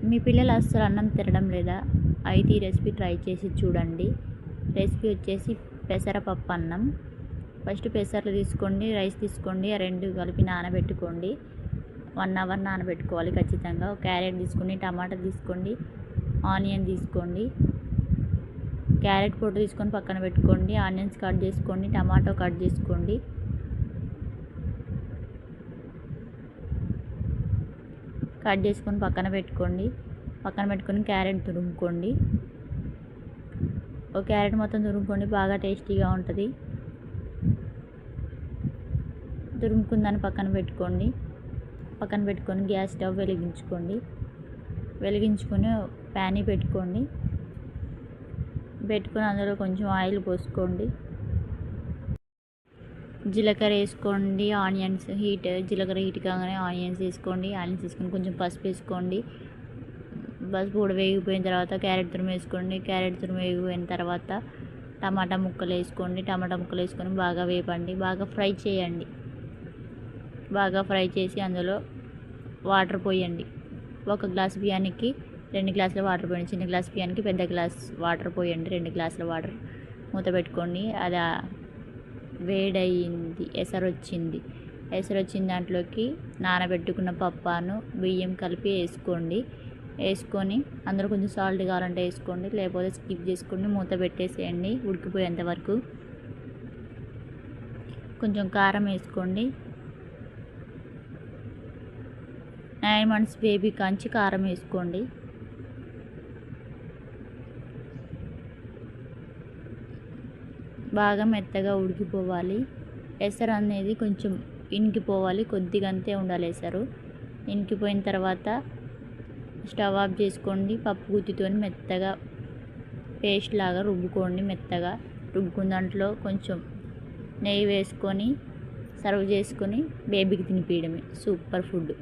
మీ పిల్లలు అస్సలు అన్నం తినడం లేదా? అయితే ఈ రెసిపీ ట్రై చేసి చూడండి. రెసిపీ వచ్చేసి పెసరపప్పు అన్నం. ఫస్ట్ పెసర్లు తీసుకోండి, రైస్ తీసుకోండి, ఆ రెండు కలిపి నానబెట్టుకోండి. 1 అవర్ నానబెట్టుకోవాలి ఖచ్చితంగా. ఒక క్యారెట్ తీసుకోండి, టమాటా తీసుకోండి, ఆనియన్ తీసుకోండి. క్యారెట్ పొట్టు తీసుకొని పక్కన పెట్టుకోండి. ఆనియన్స్ కట్ చేసుకోండి, టమాటో కట్ చేసుకోండి. కట్ చేసుకొని పక్కన పెట్టుకొని క్యారెట్ తురుముకోండి. ఒక క్యారెట్ మొత్తం తురుముకోండి, బాగా టేస్టీగా ఉంటుంది. తురుముకుందని పక్కన పెట్టుకొని గ్యాస్ స్టవ్ వెలిగించుకొని ప్యాన్ పెట్టుకొని అందులో కొంచెం ఆయిల్ పోసుకోండి. జీలకర్ర వేసుకోండి. జీలకర్ర హీట్ కాగానే ఆనియన్స్ వేసుకోండి. ఆనియన్స్ వేసుకొని కొంచెం పసుపు వేసుకోండి. పసుపు కూడా వేగిపోయిన తర్వాత క్యారెట్ తురుము వేసుకోండి. క్యారెట్ తురుము వేగిపోయిన తర్వాత టమాటా ముక్కలు వేసుకొని బాగా వేపండి. బాగా ఫ్రై చేయండి. బాగా ఫ్రై చేసి అందులో వాటర్ పోయండి. 1 గ్లాస్ బియ్యానికి 2 గ్లాసుల వాటర్ పోయండి. చిన్న గ్లాస్ బియ్యానికి పెద్ద గ్లాస్ వాటర్ పోయండి. 2 గ్లాసుల వాటర్ మూత పెట్టుకోండి. అది వేడయింది, ఎసరు వచ్చిన దాంట్లోకి నానబెట్టుకున్న పప్పును బియ్యం కలిపి వేసుకొని అందులో కొంచెం సాల్ట్ కావాలంటే వేసుకోండి, లేకపోతే స్కిప్ చేసుకోండి. మూత పెట్టేసేయండి ఉడికిపోయేంత వరకు. కొంచెం కారం వేసుకోండి. 9 months బేబీ కాంచి కారం వేసుకోండి. బాగా మెత్తగా ఉడికిపోవాలి. ఎసరు అనేది కొంచెం ఇనికిపోవాలి, కొద్దిగా అంతే ఉండాలి ఎసరు. ఇనికిపోయిన తర్వాత స్టవ్ ఆఫ్ చేసుకోండి. పప్పు గుత్తితో మెత్తగా పేస్ట్ లాగా రుబ్బుకోండి. రుబ్బుకున్న దాంట్లో కొంచెం నెయ్యి వేసుకొని సర్వ్ చేసుకొని బేబీకి తినిపించడమే. Super food.